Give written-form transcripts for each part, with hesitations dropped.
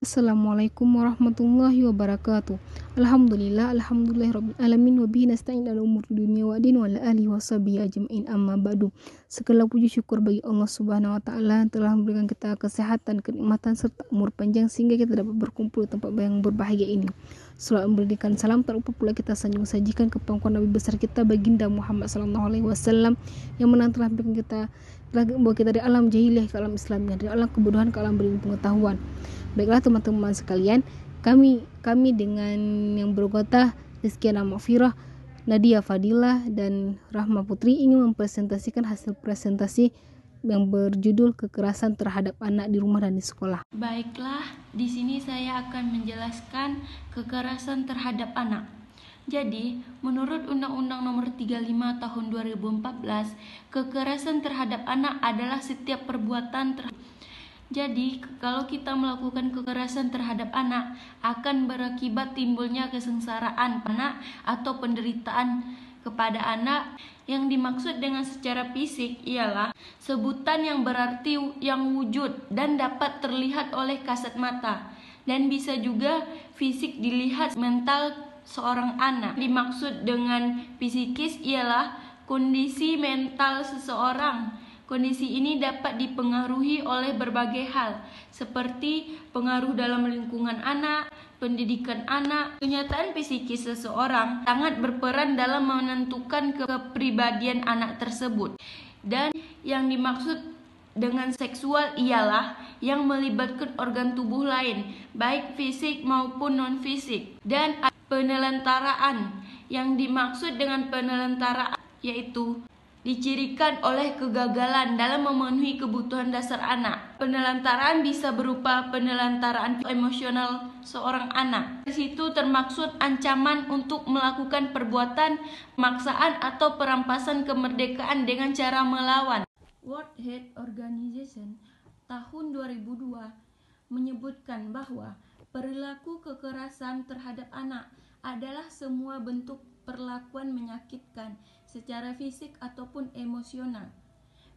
Assalamualaikum warahmatullahi wabarakatuh. Alhamdulillah alamin wa bihi nasta'in ala umur dunia wa din wa ala alihi wa sahbihi ajma'in amma ba'du. Segala puji syukur bagi Allah Subhanahu wa taala telah memberikan kita kesehatan, kenikmatan serta umur panjang sehingga kita dapat berkumpul di tempat yang berbahagia ini. Selalu memberikan salam tak lupa pula kita sanjung sajikan ke pangkuan Nabi besar kita baginda Muhammad sallallahu alaihi wasallam yang telah memberikan kita membawa kita dari alam jahiliyah ke alam Islam, dari alam kebodohan ke alam berilmu pengetahuan. Baiklah teman-teman sekalian, kami dengan yang berkota Rizky Mahfirah, Nadia Fadilah dan Rahma Putri ingin mempresentasikan hasil presentasi yang berjudul kekerasan terhadap anak di rumah dan di sekolah. Baiklah, di sini saya akan menjelaskan kekerasan terhadap anak. Jadi, menurut Undang-Undang Nomor 35 Tahun 2014, kekerasan terhadap anak adalah setiap perbuatan Jadi, kalau kita melakukan kekerasan terhadap anak, akan berakibat timbulnya kesengsaraan anak atau penderitaan kepada anak. Yang dimaksud dengan secara fisik ialah sebutan yang berarti yang wujud dan dapat terlihat oleh kasat mata, dan bisa juga fisik dilihat mental seorang anak. Dimaksud dengan psikis ialah kondisi mental seseorang. Kondisi ini dapat dipengaruhi oleh berbagai hal, seperti pengaruh dalam lingkungan anak, pendidikan anak. Kenyataan psikis seseorang sangat berperan dalam menentukan kepribadian anak tersebut. Dan yang dimaksud dengan seksual ialah yang melibatkan organ tubuh lain, baik fisik maupun non-fisik. Dan penelantaraan, yang dimaksud dengan penelantaraan yaitu dicirikan oleh kegagalan dalam memenuhi kebutuhan dasar anak. Penelantaraan bisa berupa penelantaraan emosional seorang anak. Di situ termaksud ancaman untuk melakukan perbuatan pemaksaan atau perampasan kemerdekaan dengan cara melawan. World Health Organization tahun 2002 menyebutkan bahwa perilaku kekerasan terhadap anak adalah semua bentuk perlakuan menyakitkan secara fisik ataupun emosional,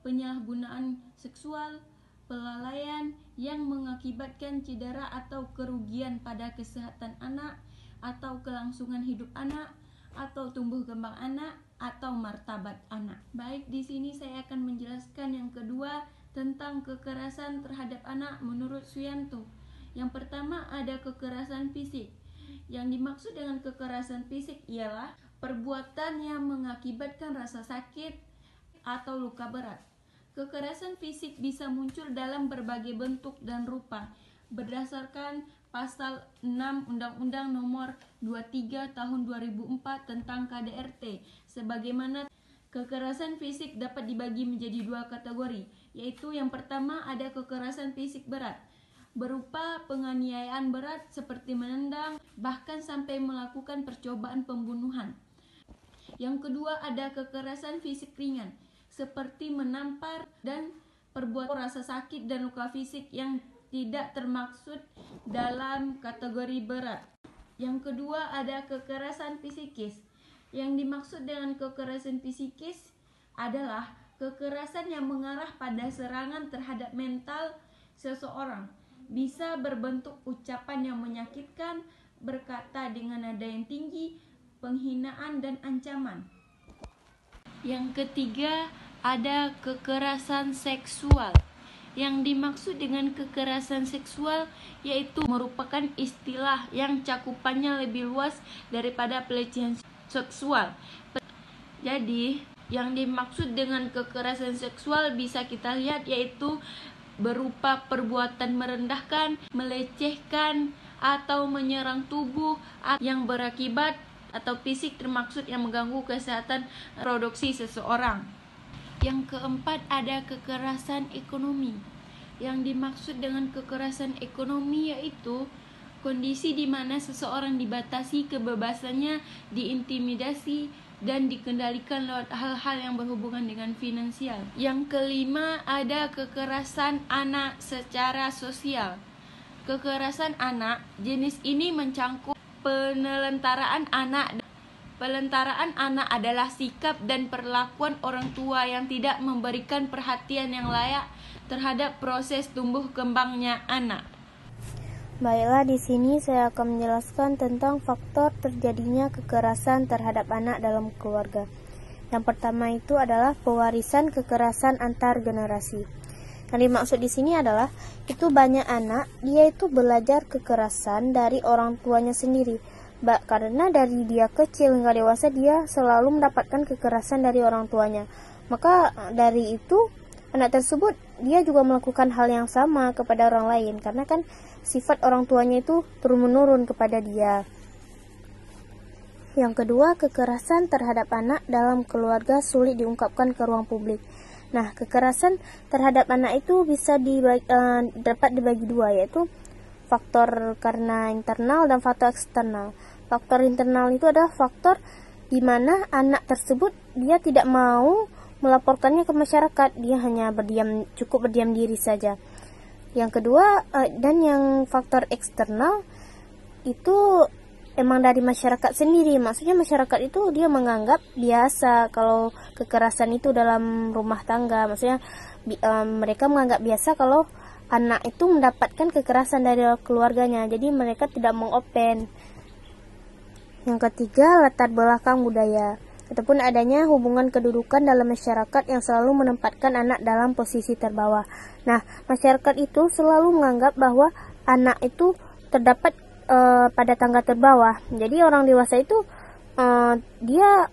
penyalahgunaan seksual, pelalaian yang mengakibatkan cedera atau kerugian pada kesehatan anak atau kelangsungan hidup anak atau tumbuh kembang anak atau martabat anak. Baik, di sini saya akan menjelaskan yang kedua tentang kekerasan terhadap anak menurut Suyanto. Yang pertama ada kekerasan fisik. Yang dimaksud dengan kekerasan fisik ialah perbuatan yang mengakibatkan rasa sakit atau luka berat. Kekerasan fisik bisa muncul dalam berbagai bentuk dan rupa berdasarkan Pasal 6 Undang-Undang Nomor 23 Tahun 2004 tentang KDRT. Sebagaimana kekerasan fisik dapat dibagi menjadi dua kategori, yaitu yang pertama ada kekerasan fisik berat, berupa penganiayaan berat seperti menendang, bahkan sampai melakukan percobaan pembunuhan. Yang kedua ada kekerasan fisik ringan, seperti menampar dan perbuatan rasa sakit dan luka fisik yang tidak termaksud dalam kategori berat. Yang kedua ada kekerasan psikis. Yang dimaksud dengan kekerasan psikis adalah kekerasan yang mengarah pada serangan terhadap mental seseorang. Bisa berbentuk ucapan yang menyakitkan, berkata dengan nada yang tinggi, penghinaan dan ancaman. Yang ketiga ada kekerasan seksual. Yang dimaksud dengan kekerasan seksual yaitu merupakan istilah yang cakupannya lebih luas daripada pelecehan seksual. Jadi, yang dimaksud dengan kekerasan seksual bisa kita lihat yaitu berupa perbuatan merendahkan, melecehkan, atau menyerang tubuh yang berakibat atau fisik termaksud yang mengganggu kesehatan reproduksi seseorang. Yang keempat ada kekerasan ekonomi. Yang dimaksud dengan kekerasan ekonomi yaitu kondisi di mana seseorang dibatasi kebebasannya, diintimidasi, dan dikendalikan lewat hal-hal yang berhubungan dengan finansial. Yang kelima ada kekerasan anak secara sosial. Kekerasan anak jenis ini mencangkup penelantaraan anak. Penelantaraan anak adalah sikap dan perlakuan orang tua yang tidak memberikan perhatian yang layak terhadap proses tumbuh kembangnya anak. Baiklah, di sini saya akan menjelaskan tentang faktor terjadinya kekerasan terhadap anak dalam keluarga. Yang pertama itu adalah pewarisan kekerasan antar generasi. Yang dimaksud di sini adalah itu banyak anak dia itu belajar kekerasan dari orang tuanya sendiri. Karena dari dia kecil hingga dewasa dia selalu mendapatkan kekerasan dari orang tuanya. Maka dari itu anak tersebut dia juga melakukan hal yang sama kepada orang lain karena kan sifat orang tuanya itu turun-menurun kepada dia. Yang kedua, kekerasan terhadap anak dalam keluarga sulit diungkapkan ke ruang publik. Nah, kekerasan terhadap anak itu bisa dapat dibagi dua, yaitu faktor karena internal dan faktor eksternal. Faktor internal itu adalah faktor di mana anak tersebut dia tidak mau melaporkannya ke masyarakat, dia hanya cukup berdiam diri saja. Yang kedua, dan yang faktor eksternal itu emang dari masyarakat sendiri. Maksudnya masyarakat itu dia menganggap biasa kalau kekerasan itu dalam rumah tangga. Maksudnya mereka menganggap biasa kalau anak itu mendapatkan kekerasan dari keluarganya. Jadi mereka tidak mengopen. Yang ketiga, latar belakang budaya ataupun adanya hubungan kedudukan dalam masyarakat yang selalu menempatkan anak dalam posisi terbawah. Nah, masyarakat itu selalu menganggap bahwa anak itu terdapat pada tangga terbawah. Jadi orang dewasa itu dia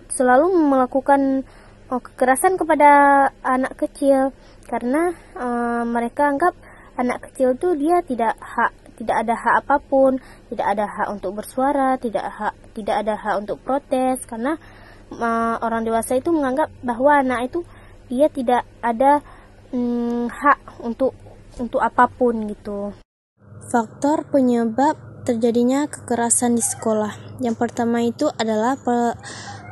selalu melakukan kekerasan kepada anak kecil karena mereka anggap anak kecil itu dia tidak ada hak apapun, tidak ada hak untuk bersuara, tidak ada hak untuk protes karena orang dewasa itu menganggap bahwa anak itu dia tidak ada hak untuk apapun gitu. Faktor penyebab terjadinya kekerasan di sekolah. Yang pertama itu adalah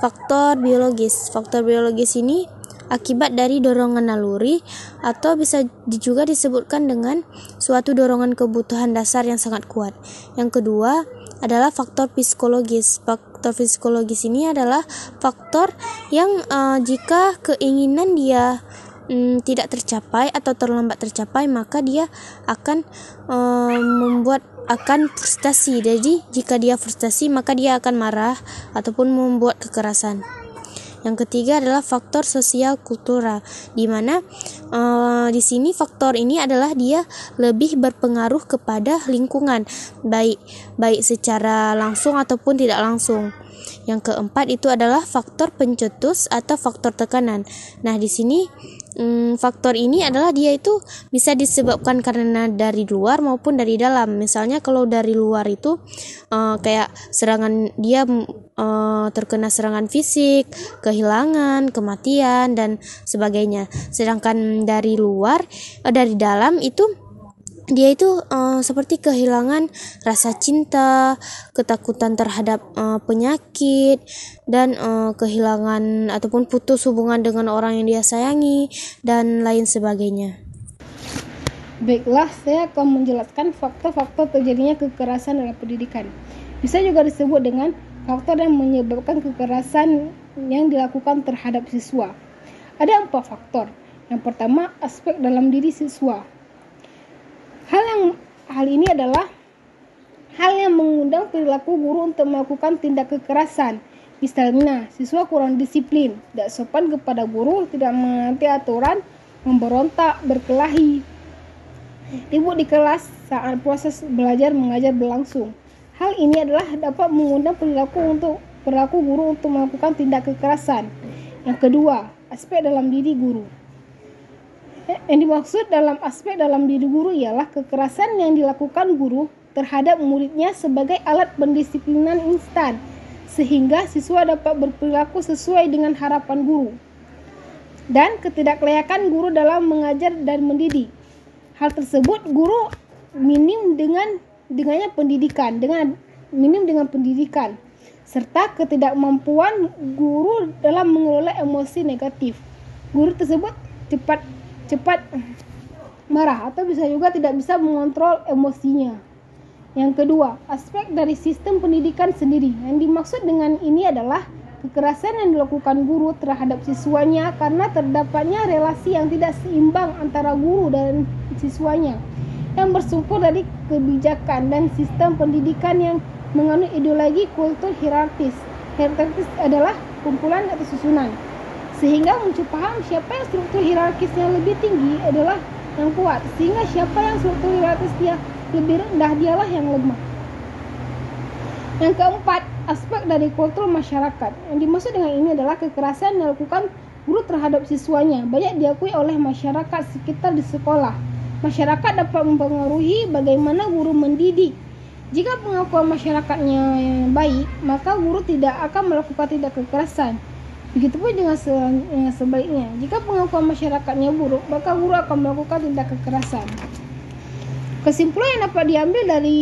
faktor biologis. Faktor biologis ini akibat dari dorongan naluri atau bisa juga disebutkan dengan suatu dorongan kebutuhan dasar yang sangat kuat. Yang kedua adalah faktor psikologis. Faktor psikologis ini adalah faktor yang jika keinginan dia tidak tercapai atau terlambat tercapai, maka dia akan akan frustasi. Jadi jika dia frustasi maka dia akan marah ataupun membuat kekerasan. Yang ketiga adalah faktor sosial kultural, di mana di sini faktor ini adalah dia lebih berpengaruh kepada lingkungan, baik secara langsung ataupun tidak langsung. Yang keempat itu adalah faktor pencetus atau faktor tekanan. Nah, di sini faktor ini adalah dia itu bisa disebabkan karena dari luar maupun dari dalam. Misalnya kalau dari luar itu kayak serangan, dia terkena serangan fisik, kehilangan, kematian dan sebagainya. Sedangkan dari dalam itu dia itu seperti kehilangan rasa cinta, ketakutan terhadap penyakit, dan kehilangan ataupun putus hubungan dengan orang yang dia sayangi, dan lain sebagainya. Baiklah, saya akan menjelaskan faktor-faktor terjadinya kekerasan dalam pendidikan. Bisa juga disebut dengan faktor yang menyebabkan kekerasan yang dilakukan terhadap siswa. Ada 4 faktor. Yang pertama, aspek dalam diri siswa. Hal ini adalah hal yang mengundang perilaku guru untuk melakukan tindak kekerasan. Misalnya, siswa kurang disiplin, tidak sopan kepada guru, tidak mengerti aturan, memberontak, berkelahi, ribut di kelas saat proses belajar mengajar berlangsung. Hal ini adalah dapat mengundang perilaku guru untuk melakukan tindak kekerasan. Yang kedua, aspek dalam diri guru. Yang dimaksud dalam aspek dalam diri guru ialah kekerasan yang dilakukan guru terhadap muridnya sebagai alat pendisiplinan instan, sehingga siswa dapat berperilaku sesuai dengan harapan guru. Dan ketidaklayakan guru dalam mengajar dan mendidik. Hal tersebut guru minim dengan pendidikan, serta ketidakmampuan guru dalam mengelola emosi negatif. Guru tersebut cepat marah atau bisa juga tidak bisa mengontrol emosinya. Yang kedua, aspek dari sistem pendidikan sendiri. Yang dimaksud dengan ini adalah kekerasan yang dilakukan guru terhadap siswanya karena terdapatnya relasi yang tidak seimbang antara guru dan siswanya. yang bersumber dari kebijakan dan sistem pendidikan yang mengandung ideologi kultur hierarkis. Hierarkis adalah kumpulan atau susunan, sehingga muncul paham siapa yang struktur hierarkisnya lebih tinggi adalah yang kuat, sehingga siapa yang struktur hierarkisnya lebih rendah dialah yang lemah. Yang keempat, aspek dari kultur masyarakat. Yang dimaksud dengan ini adalah kekerasan yang dilakukan guru terhadap siswanya banyak diakui oleh masyarakat sekitar di sekolah. Masyarakat dapat mempengaruhi bagaimana guru mendidik. Jika pengakuan masyarakatnya yang baik, maka guru tidak akan melakukan tindak kekerasan. Begitupun dengan sebaliknya, jika pengakuan masyarakatnya buruk, maka guru akan melakukan tindak kekerasan. Kesimpulan yang dapat diambil dari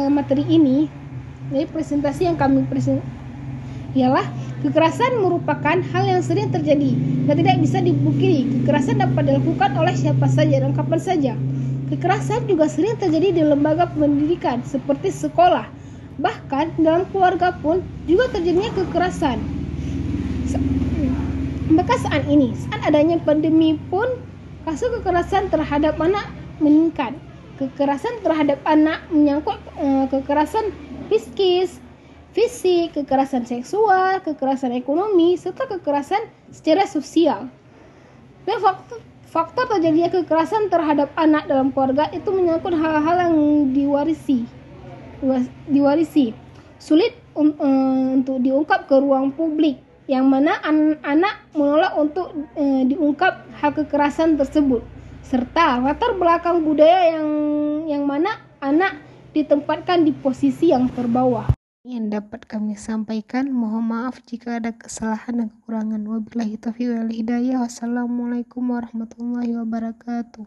materi ini, dari presentasi yang kami ialah kekerasan merupakan hal yang sering terjadi dan tidak bisa dipungkiri. Kekerasan dapat dilakukan oleh siapa saja dan kapan saja. Kekerasan juga sering terjadi di lembaga pendidikan seperti sekolah. Bahkan dalam keluarga pun juga terjadinya kekerasan. Maka saat adanya pandemi pun kasus kekerasan terhadap anak meningkat. Kekerasan terhadap anak menyangkut kekerasan psikis, fisik, kekerasan seksual, kekerasan ekonomi, serta kekerasan secara sosial. Dan faktor terjadinya kekerasan terhadap anak dalam keluarga itu menyangkut hal-hal yang diwarisi. Sulit untuk diungkap ke ruang publik, yang mana anak menolak untuk diungkap hal kekerasan tersebut, serta latar belakang budaya yang mana anak ditempatkan di posisi yang terbawah. Yang dapat kami sampaikan, mohon maaf jika ada kesalahan dan kekurangan. Wabillahi taufiq wal hidayah. Wassalamualaikum warahmatullahi wabarakatuh.